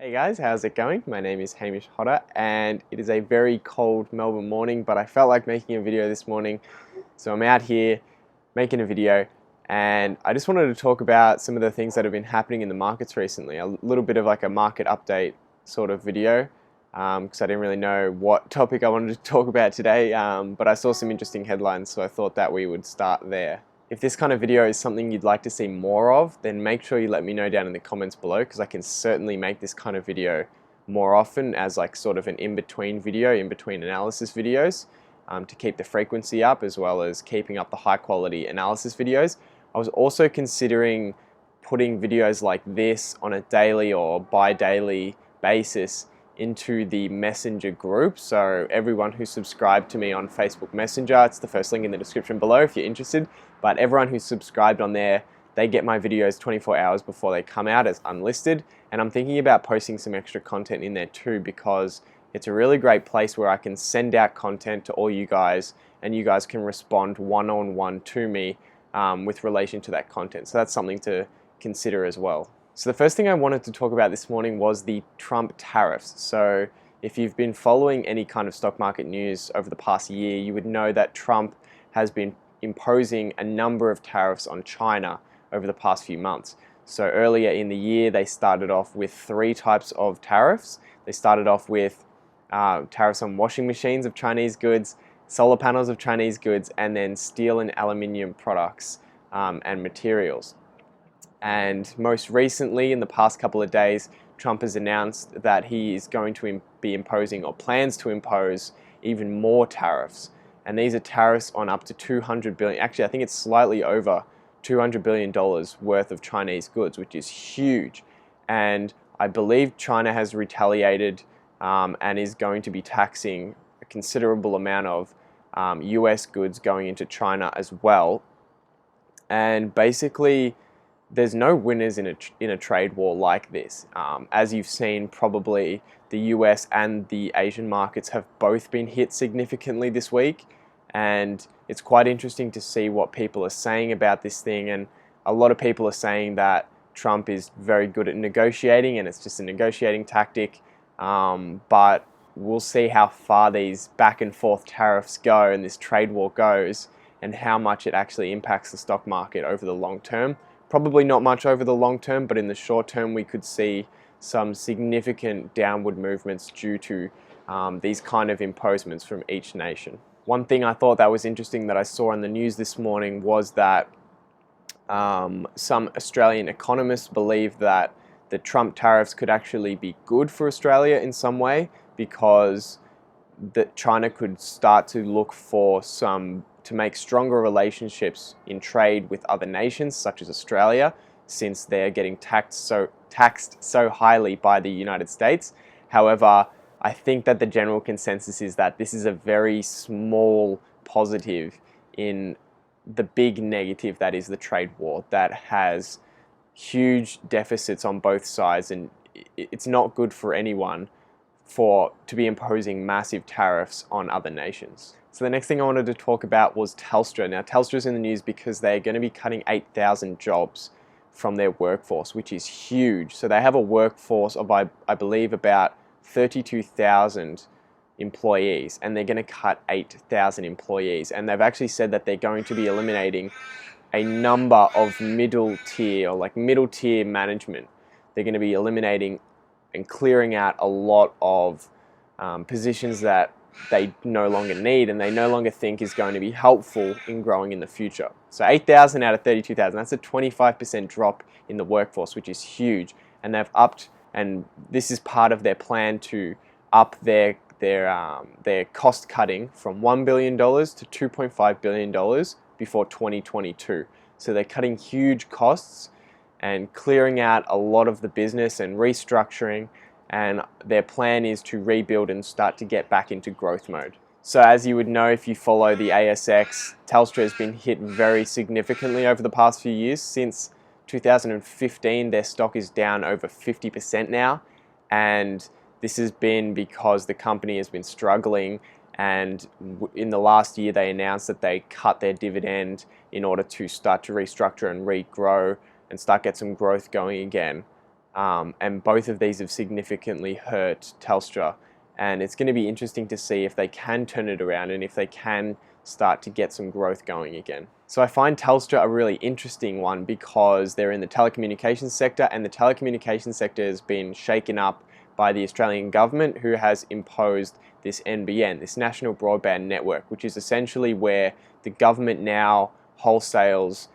Hey guys, how's it going? My name is Hamish Hodder and it is a very cold Melbourne morning, but I felt like making a video this morning, so I'm out here making a video and I just wanted to talk about some of the things that have been happening in the markets recently. A little bit of like a market update sort of video because I didn't really know what topic I wanted to talk about today, but I saw some interesting headlines, so I thought that we would start there. If this kind of video is something you'd like to see more of, then make sure you let me know down in the comments below, because I can certainly make this kind of video more often as like sort of an in-between video, in-between analysis videos, to keep the frequency up as well as keeping up the high quality analysis videos. I was also considering putting videos like this on a daily or bi-daily basis into the Messenger group. So everyone who's subscribed to me on Facebook Messenger, it's the first link in the description below if you're interested, but everyone who's subscribed on there, they get my videos 24 hours before they come out as unlisted. And I'm thinking about posting some extra content in there too, because it's a really great place where I can send out content to all you guys and you guys can respond one-on-one to me with relation to that content. So that's something to consider as well. So the first thing I wanted to talk about this morning was the Trump tariffs. So if you've been following any kind of stock market news over the past year, you would know that Trump has been imposing a number of tariffs on China over the past few months. So earlier in the year, they started off with 3 types of tariffs. They started off with tariffs on washing machines of Chinese goods, solar panels of Chinese goods, and then steel and aluminium products and materials. And most recently, in the past couple of days, Trump has announced that he is going to be imposing or plans to impose even more tariffs. And these are tariffs on up to $200 billion. Actually, I think it's slightly over $200 billion worth of Chinese goods, which is huge. And I believe China has retaliated and is going to be taxing a considerable amount of US goods going into China as well. And basically, there's no winners in a trade war like this. As you've seen, probably the US and the Asian markets have both been hit significantly this week, and it's quite interesting to see what people are saying about this thing. And a lot of people are saying that Trump is very good at negotiating and it's just a negotiating tactic, but we'll see how far these back and forth tariffs go and this trade war goes and how much it actually impacts the stock market over the long term. Probably not much over the long term, but in the short term we could see some significant downward movements due to these kind of imposements from each nation. One thing I thought that was interesting that I saw in the news this morning was that some Australian economists believe that the Trump tariffs could actually be good for Australia in some way, because that China could start to look for to make stronger relationships in trade with other nations such as Australia, since they're getting taxed so highly by the United States. However, I think that the general consensus is that this is a very small positive in the big negative that is the trade war that has huge deficits on both sides, and it's not good for anyone to be imposing massive tariffs on other nations. So the next thing I wanted to talk about was Telstra. Now Telstra's in the news because they're going to be cutting 8,000 jobs from their workforce, which is huge. So they have a workforce of, I believe, about 32,000 employees, and they're going to cut 8,000 employees. And they've actually said that they're going to be eliminating a number of middle tier management. They're going to be eliminating and clearing out a lot of positions that they no longer need and they no longer think is going to be helpful in growing in the future. So 8,000 out of 32,000, that's a 25% drop in the workforce, which is huge. And they've upped, and this is part of their plan to up their cost cutting from $1 billion to $2.5 billion before 2022. So they're cutting huge costs and clearing out a lot of the business and restructuring, and their plan is to rebuild and start to get back into growth mode. So as you would know if you follow the ASX, Telstra has been hit very significantly over the past few years. Since 2015, their stock is down over 50% now, and this has been because the company has been struggling, and in the last year they announced that they cut their dividend in order to start to restructure and regrow and start get some growth going again. and both of these have significantly hurt Telstra. And it's going to be interesting to see if they can turn it around and if they can start to get some growth going again. So I find Telstra a really interesting one because they're in the telecommunications sector, and the telecommunications sector has been shaken up by the Australian government, who has imposed this NBN, this National Broadband Network, which is essentially where the government now wholesales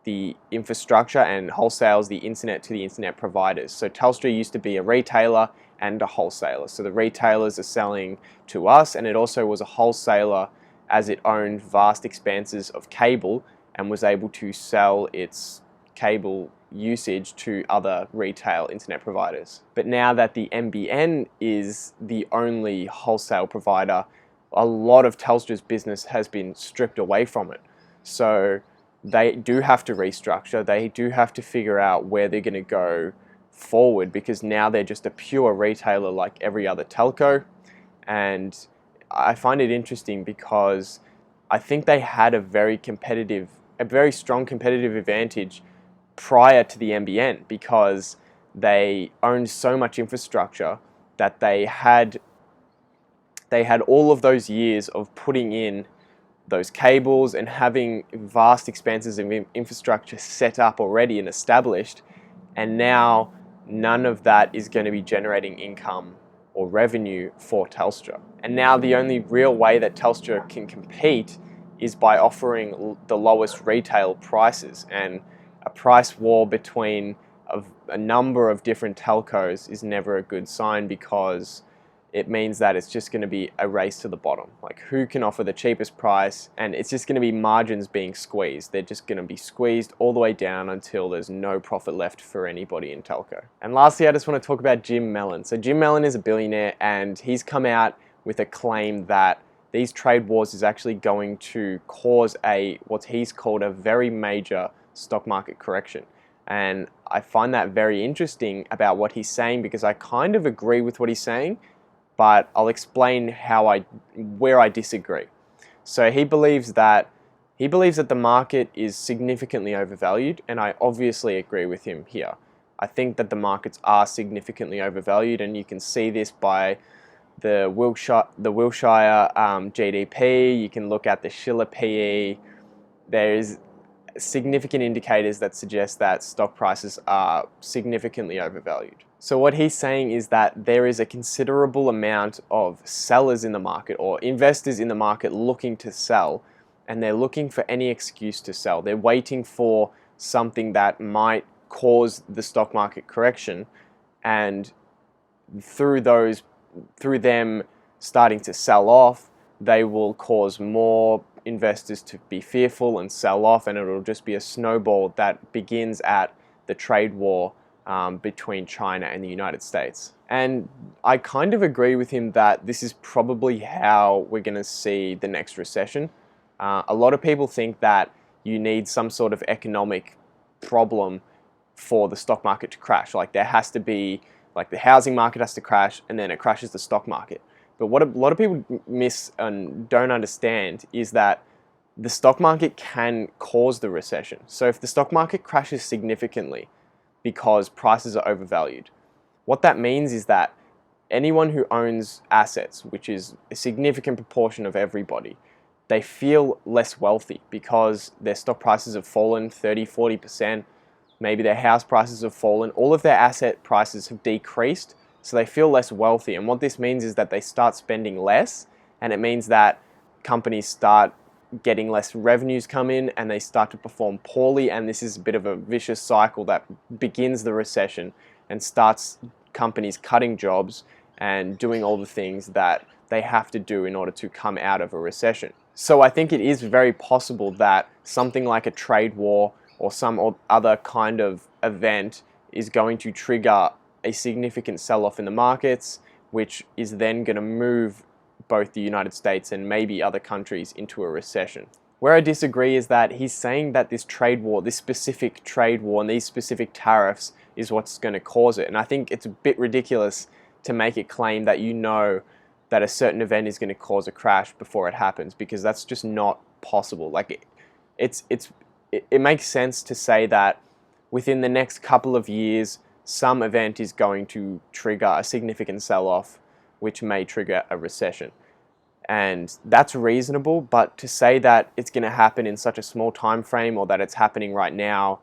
the infrastructure and wholesales the internet to the internet providers. So Telstra used to be a retailer and a wholesaler. So the retailers are selling to us, and it also was a wholesaler as it owned vast expanses of cable and was able to sell its cable usage to other retail internet providers. But now that the NBN is the only wholesale provider, a lot of Telstra's business has been stripped away from it. So they do have to restructure, they do have to figure out where they're going to go forward, because now they're just a pure retailer like every other telco. And I find it interesting because I think they had a very strong competitive advantage prior to the NBN, because they owned so much infrastructure that they had all of those years of putting in those cables and having vast expanses of infrastructure set up already and established, and now none of that is going to be generating income or revenue for Telstra. And now the only real way that Telstra can compete is by offering the lowest retail prices, and a price war between a number of different telcos is never a good sign, because it means that it's just going to be a race to the bottom. Like, who can offer the cheapest price? And it's just going to be margins being squeezed. They're just going to be squeezed all the way down until there's no profit left for anybody in telco. And lastly, I just want to talk about Jim Mellon. So Jim Mellon is a billionaire, and he's come out with a claim that these trade wars is actually going to cause what he's called a very major stock market correction. And I find that very interesting about what he's saying, because I kind of agree with what he's saying, but I'll explain where I disagree. So he believes that the market is significantly overvalued, and I obviously agree with him here. I think that the markets are significantly overvalued, and you can see this by the Wilshire GDP. You can look at the Schiller PE. There's significant indicators that suggest that stock prices are significantly overvalued. So what he's saying is that there is a considerable amount of sellers in the market, or investors in the market, looking to sell, and they're looking for any excuse to sell. They're waiting for something that might cause the stock market correction, and through them starting to sell off, they will cause more investors to be fearful and sell off, and it'll just be a snowball that begins at the trade war between China and the United States. And I kind of agree with him that this is probably how we're going to see the next recession. A lot of people think that you need some sort of economic problem for the stock market to crash. Like, there has to be, like, the housing market has to crash, and then it crashes the stock market. But what a lot of people miss and don't understand is that the stock market can cause the recession. So if the stock market crashes significantly because prices are overvalued, what that means is that anyone who owns assets, which is a significant proportion of everybody, they feel less wealthy because their stock prices have fallen 30, 40%. Maybe their house prices have fallen. All of their asset prices have decreased, so they feel less wealthy. And what this means is that they start spending less, and it means that companies start getting less revenues come in, and they start to perform poorly, and this is a bit of a vicious cycle that begins the recession and starts companies cutting jobs and doing all the things that they have to do in order to come out of a recession. So I think it is very possible that something like a trade war or some other kind of event is going to trigger a significant sell-off in the markets, which is then going to move both the United States and maybe other countries into a recession. Where I disagree is that he's saying that this trade war, this specific trade war and these specific tariffs is what's going to cause it. And I think it's a bit ridiculous to make a claim that you know that a certain event is going to cause a crash before it happens, because that's just not possible. Like, it makes sense to say that within the next couple of years, some event is going to trigger a significant sell-off, which may trigger a recession. And that's reasonable, but to say that it's going to happen in such a small time frame, or that it's happening right now,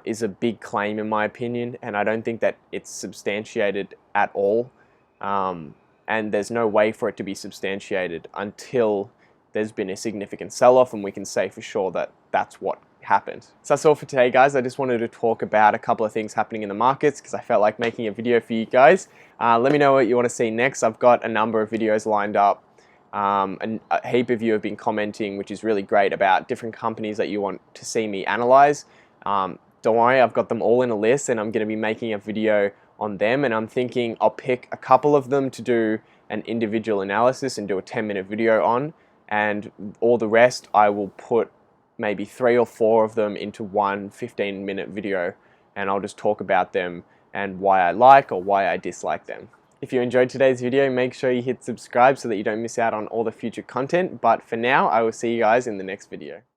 is a big claim in my opinion, and I don't think that it's substantiated at all. And there's no way for it to be substantiated until there's been a significant sell-off and we can say for sure that that's what happened. So that's all for today, guys. I just wanted to talk about a couple of things happening in the markets because I felt like making a video for you guys. Let me know what you want to see next. I've got a number of videos lined up. And a heap of you have been commenting, which is really great, about different companies that you want to see me analyze. Don't worry, I've got them all in a list and I'm going to be making a video on them, and I'm thinking I'll pick a couple of them to do an individual analysis and do a 10-minute video on, and all the rest I will put maybe 3 or 4 of them into one 15-minute video, and I'll just talk about them and why I like or why I dislike them. If you enjoyed today's video, make sure you hit subscribe so that you don't miss out on all the future content. But for now, I will see you guys in the next video.